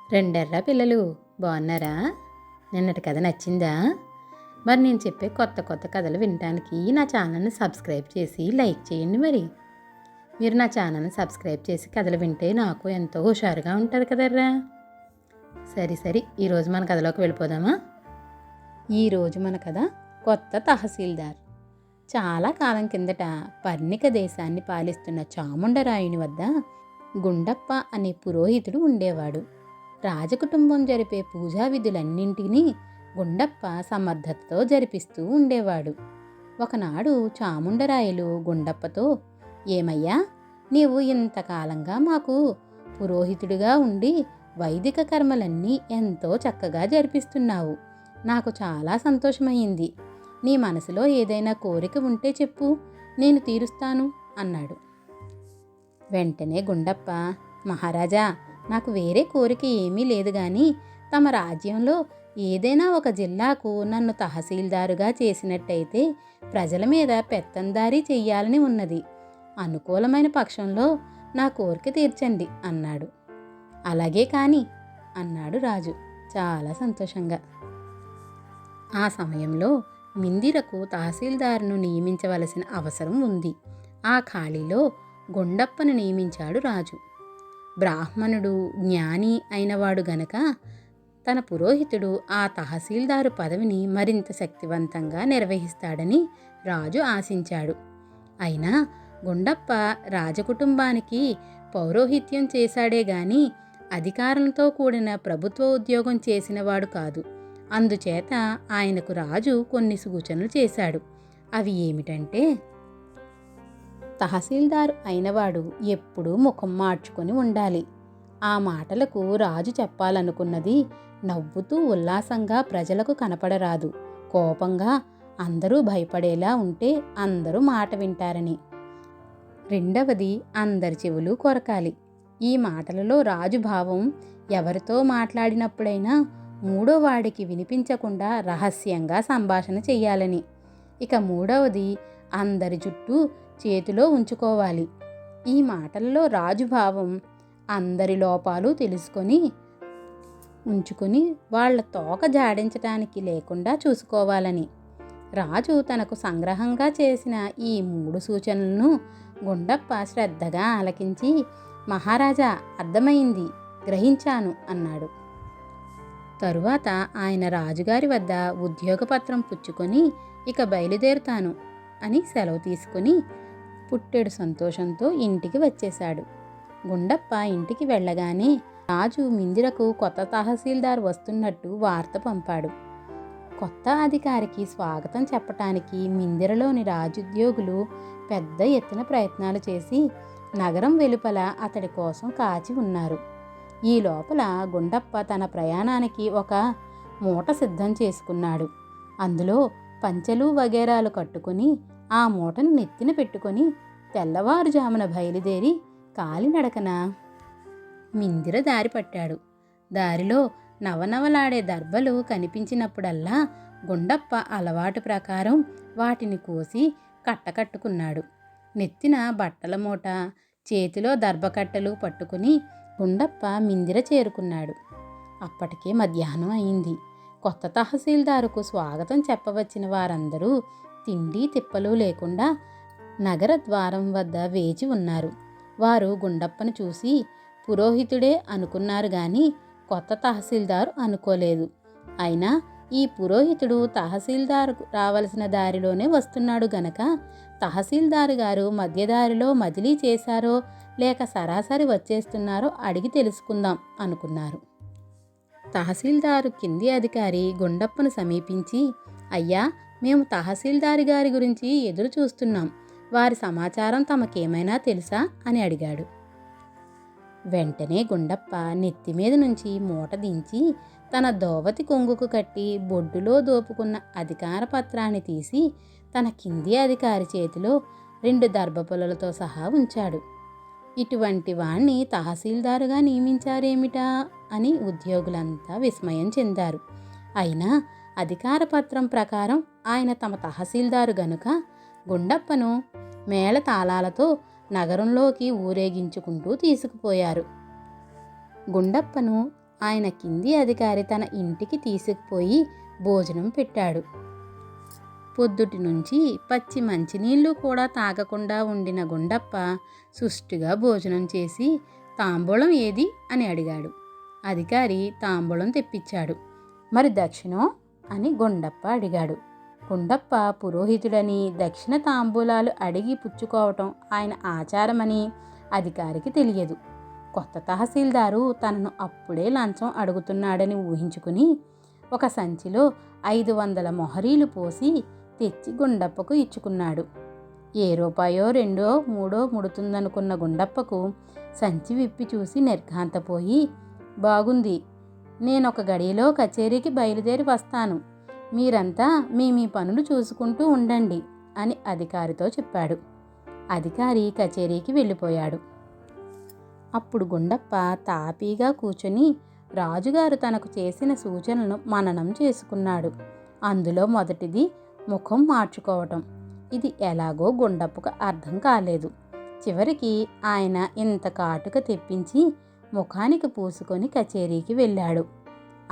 రెండెర్రా పిల్లలు బాగున్నారా? నిన్నటి కథ నచ్చిందా? మరి నేను చెప్పే కొత్త కొత్త కథలు వినడానికి నా ఛానల్ని సబ్స్క్రైబ్ చేసి లైక్ చేయండి. మీరు నా ఛానల్ని సబ్స్క్రైబ్ చేసి కథలు వింటే నాకు ఎంతో హుషారుగా ఉంటుంది కదర్రా. సరే ఈరోజు మన కథలోకి వెళ్ళిపోదామా? ఈరోజు మన కథ కొత్త తహసీల్దార్. చాలా కాలం కిందట పర్ణిక దేశాన్ని పాలిస్తున్న చాముండరాయుని వద్ద గుండప్ప అనే పురోహితుడు ఉండేవాడు. రాజకుటుంబం జరిపే పూజా విధులన్నింటినీ గుండప్ప సమర్థతతో జరిపిస్తూ ఉండేవాడు. ఒకనాడు చాముండరాయులు గుండప్పతో, ఏమయ్యా, నీవు ఇంతకాలంగా మాకు పురోహితుడిగా ఉండి వైదిక కర్మలన్నీ ఎంతో చక్కగా జరిపిస్తున్నావు. నాకు చాలా సంతోషమైంది. నీ మనసులో ఏదైనా కోరిక ఉంటే చెప్పు, నేను తీరుస్తాను అన్నాడు. వెంటనే గుండప్ప, మహారాజా, నాకు వేరే కోరిక ఏమీ లేదు గాని తమ రాజ్యంలో ఏదైనా ఒక జిల్లాకు నన్ను తహసీల్దారుగా చేసినట్టయితే ప్రజల మీద పెత్తందారీ చెయ్యాలని ఉన్నది. అనుకూలమైన పక్షంలో నా కోరిక తీర్చండి అన్నాడు. అలాగే కాని అన్నాడు రాజు చాలా సంతోషంగా. ఆ సమయంలో మిందిరకు తహసీల్దారును నియమించవలసిన అవసరం ఉంది. ఆ ఖాళీలో గుండప్పను నియమించాడు రాజు. బ్రాహ్మణుడు, జ్ఞాని అయినవాడు గనక తన పురోహితుడు ఆ తహసీల్దారు పదవిని మరింత శక్తివంతంగా నిర్వహిస్తాడని రాజు ఆశించాడు. అయినా గుండప్ప రాజకుటుంబానికి పౌరోహిత్యం చేశాడే గాని అధికారంతో కూడిన ప్రభుత్వ ఉద్యోగం చేసినవాడు కాదు. అందుచేత ఆయనకు రాజు కొన్ని సూచనలు చేశాడు. అవి ఏమిటంటే, తహసీల్దారు అయినవాడు ఎప్పుడూ ముఖం మార్చుకొని ఉండాలి. ఆ మాటలకు రాజు చెప్పాలనుకున్నది నవ్వుతూ ఉల్లాసంగా ప్రజలకు కనపడరాదు. కోపంగా అందరూ భయపడేలా ఉంటే అందరూ మాట వింటారని. రెండవది, అందరి చెవులు కొరకాలి. ఈ మాటలలో రాజు భావం ఎవరితో మాట్లాడినప్పుడైనా మూడో వాడికి వినిపించకుండా రహస్యంగా సంభాషణ చెయ్యాలని. ఇక మూడవది, అందరి చుట్టూ చేతిలో ఉంచుకోవాలి. ఈ మాటల్లో రాజు భావం అందరి లోపాలు తెలుసుకొని ఉంచుకొని వాళ్ల తోక జాడించటానికి లేకుండా చూసుకోవాలని. రాజు తనకు సంగ్రహంగా చేసిన ఈ 3 సూచనలను గుండప్ప శ్రద్ధగా ఆలకించి, మహారాజా, అర్థమైంది, గ్రహించాను అన్నాడు. తరువాత ఆయన రాజుగారి వద్ద ఉద్యోగపత్రం పుచ్చుకొని ఇక బయలుదేరుతాను అని సెలవు తీసుకుని పుట్టెడు సంతోషంతో ఇంటికి వచ్చేశాడు. గుండప్ప ఇంటికి వెళ్ళగానే రాజు మిందిరకు కొత్త తహసీల్దార్ వస్తున్నట్టు వార్త పంపాడు. కొత్త అధికారికి స్వాగతం చెప్పటానికి మిందిరలోని రాజుద్యోగులు పెద్ద ఎత్తున ప్రయత్నాలు చేసి నగరం వెలుపల అతడి కోసం కాచి ఉన్నారు. ఈ లోపల గుండప్ప తన ప్రయాణానికి ఒక మూట సిద్ధం చేసుకున్నాడు. అందులో పంచెలు వగేరాలు కట్టుకుని ఆ మూటను నెత్తిన పెట్టుకొని తెల్లవారుజామున బయలుదేరి కాలినడకన మిందిర దారి పట్టాడు. దారిలో నవనవలాడే దర్భలు కనిపించినప్పుడల్లా గుండప్ప అలవాటు ప్రకారం వాటిని కోసి కట్టకట్టుకున్నాడు. నెత్తిన బట్టల మూట, చేతిలో దర్భకట్టలు పట్టుకుని గుండప్ప మిందిర చేరుకున్నాడు. అప్పటికే మధ్యాహ్నం అయింది. కొత్త తహసీల్దారుకు స్వాగతం చెప్పవచ్చిన వారందరూ తిండి తిప్పలు లేకుండా నగర ద్వారం వద్ద వేచి ఉన్నారు. వారు గుండప్పను చూసి పురోహితుడే అనుకున్నారు గాని కొత్త తహసీల్దారు అనుకోలేదు. అయినా ఈ పురోహితుడు తహసీల్దారు రావలసిన దారిలోనే వస్తున్నాడు గనక తహసీల్దారు గారు మధ్యదారిలో మజిలీ చేశారో లేక సరాసరి వచ్చేస్తున్నారో అడిగి తెలుసుకుందాం అనుకున్నారు. తహసీల్దారు కింది అధికారి గుండప్పను సమీపించి, అయ్యా, మేము తహసీల్దారి గారి గురించి ఎదురు చూస్తున్నాం. వారి సమాచారం తమకేమైనా తెలుసా అని అడిగాడు. వెంటనే గుండప్ప నెత్తిమీద నుంచి మూట దించి తన దోవతి కొంగుకు కట్టి బొడ్డులో దోపుకున్న అధికార పత్రాన్ని తీసి తన కింది అధికారి చేతిలో 2 దర్భపుల్లలతో సహా ఉంచాడు. ఇటువంటి వాణ్ణి తహసీల్దారుగా నియమించారేమిటా అని ఉద్యోగులంతా విస్మయం చెందారు. అయినా అధికార పత్రం ప్రకారం ఆయన తమ తహసీల్దారు గనుక గుండప్పను మేళ తాళాలతో నగరంలోకి ఊరేగించుకుంటూ తీసుకుపోయారు. గుండప్పను ఆయన కింది అధికారి తన ఇంటికి తీసుకుపోయి భోజనం పెట్టాడు. పొద్దుటి నుంచి పచ్చి మంచినీళ్ళు కూడా తాగకుండా ఉండిన గుండప్ప సుష్టిగా భోజనం చేసి తాంబూలం ఏది అని అడిగాడు. అధికారి తాంబూలం తెప్పించాడు. మరి దక్షిణం అని గుండప్ప అడిగాడు. గుండప్ప పురోహితుడని దక్షిణ తాంబూలాలు అడిగి పుచ్చుకోవటం ఆయన ఆచారమని అధికారికి తెలియదు. కొత్త తహసీల్దారు తనను అప్పుడే లంచం అడుగుతున్నాడని ఊహించుకుని ఒక సంచిలో 500 మొహరీలు పోసి తెచ్చి గుండప్పకు ఇచ్చుకున్నాడు. ఏ రూపాయో 2, 3 ముడుతుందనుకున్న గుండప్పకు సంచి విప్పి చూసి నిర్ఘాంతపోయి, బాగుంది, నేనొక గడియలో కచేరీకి బయలుదేరి వస్తాను, మీరంతా మీ పనులు చూసుకుంటూ ఉండండి అని అధికారితో చెప్పాడు. అధికారి కచేరీకి వెళ్ళిపోయాడు. అప్పుడు గుండప్ప తాపీగా కూర్చొని రాజుగారు తనకు చేసిన సూచనలను మననం చేసుకున్నాడు. అందులో మొదటిది ముఖం మార్చుకోవటం. ఇది ఎలాగో గుండప్పకు అర్థం కాలేదు. చివరికి ఆయన ఇంత కాటుక తెప్పించి ముఖానికి పూసుకొని కచేరీకి వెళ్ళాడు.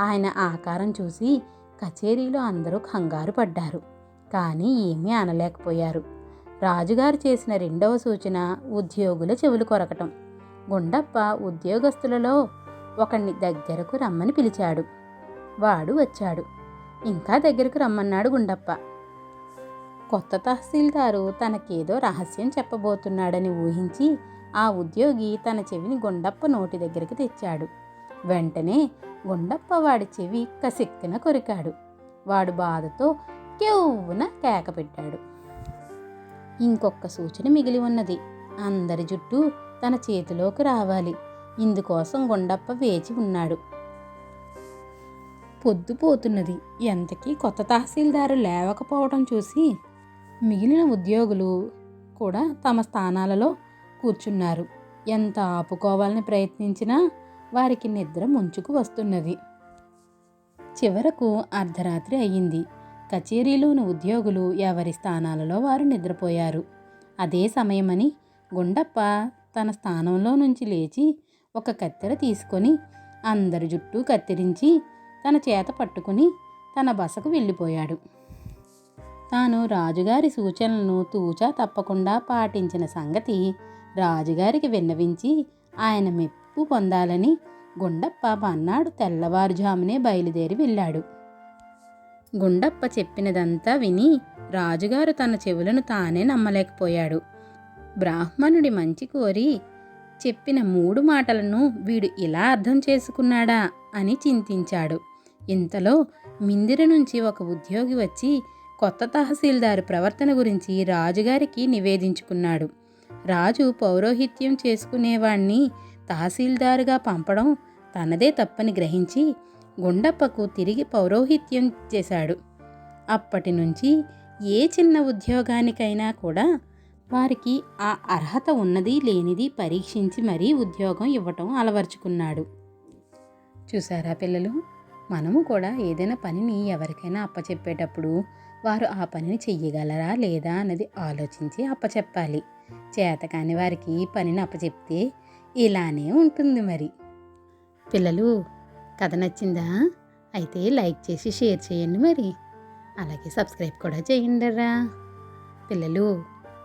ఆయన ఆకారం చూసి కచేరీలో అందరూ కంగారు పడ్డారు. కానీ ఏమీ అనలేకపోయారు. రాజుగారు చేసిన రెండవ సూచన ఉద్యోగుల చెవులు కొరకటం. గుండప్ప ఉద్యోగస్తులలో ఒకణ్ణి దగ్గరకు రమ్మని పిలిచాడు. వాడు వచ్చాడు. ఇంకా దగ్గరకు రమ్మన్నాడు గుండప్ప. కొత్త తహసీల్దారు తనకేదో రహస్యం చెప్పబోతున్నాడని ఊహించి ఆ ఉద్యోగి తన చెవిని గుండప్ప నోటి దగ్గరికి తెచ్చాడు. వెంటనే గుండప్ప వాడి చెవి కసిక్కిన కొరికాడు. వాడు బాధతో కెవ్వున కేక పెట్టాడు. ఇంకొక సూచన మిగిలి ఉన్నది. అందరి జుట్టు తన చేతిలోకి రావాలి. ఇందుకోసం గుండప్ప వేచి ఉన్నాడు. పొద్దుపోతున్నది. ఎంతకీ కొత్త తహసీల్దారు లేవకపోవడం చూసి మిగిలిన ఉద్యోగులు కూడా తమ స్థానాలలో కూర్చున్నారు. ఎంత ఆపుకోవాలని ప్రయత్నించినా వారికి నిద్ర ముంచుకు వస్తున్నది. చివరకు అర్ధరాత్రి అయ్యింది. కచేరీలోని ఉద్యోగులు ఎవరి స్థానాలలో వారు నిద్రపోయారు. అదే సమయమని గుండప్ప తన స్థానంలో నుంచి లేచి ఒక కత్తెర తీసుకొని అందరి జుట్టు కత్తిరించి తన చేత పట్టుకుని తన బసకు వెళ్ళిపోయాడు. తాను రాజుగారి సూచనలను తూచా తప్పకుండా పాటించిన సంగతి రాజుగారికి విన్నవించి ఆయన మెప్పు పొందాలని గుండప్ప మన్నాడు తెల్లవారుజామునే బయలుదేరి వెళ్ళాడు. గుండప్ప చెప్పినదంతా విని రాజుగారు తన చెవులను తానే నమ్మలేకపోయాడు. బ్రాహ్మణుడి మంచి కోరి చెప్పిన 3 మాటలను వీడు ఇలా అర్థం చేసుకున్నాడా అని చింతించాడు. ఇంతలో మిందిర నుంచి ఒక ఉద్యోగి వచ్చి కొత్త తహసీల్దారు ప్రవర్తన గురించి రాజుగారికి నివేదించుకున్నాడు. రాజు పౌరోహిత్యం చేసుకునేవాణ్ణి తహసీల్దారుగా పంపడం తనదే తప్పని గ్రహించి గుండప్పకు తిరిగి పౌరోహిత్యం చేశాడు. అప్పటి నుంచి ఏ చిన్న ఉద్యోగానికైనా కూడా వారికి ఆ అర్హత ఉన్నది లేనిది పరీక్షించి మరీ ఉద్యోగం ఇవ్వటం అలవర్చుకున్నాడు. చూసారా పిల్లలు, మనము కూడా ఏదైనా పనిని ఎవరికైనా అప్పచెప్పేటప్పుడు వారు ఆ పనిని చెయ్యగలరా లేదా అన్నది ఆలోచించి అప్పచెప్పాలి. చేతకాని వారికి పనిని అప్పచెప్తే ఇలానే ఉంటుంది. మరి పిల్లలు, కథ నచ్చిందా? అయితే లైక్ చేసి షేర్ చేయండి. మరి అలాగే సబ్స్క్రైబ్ కూడా చేయండిరా. పిల్లలు,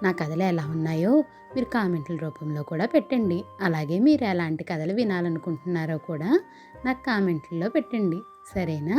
నా కథలు ఎలా ఉన్నాయో మీరు కామెంట్ల రూపంలో కూడా పెట్టండి. అలాగే మీరు ఎలాంటి కథలు వినాలనుకుంటున్నారో కూడా నాకు కామెంట్లలో పెట్టండి. సరేనా?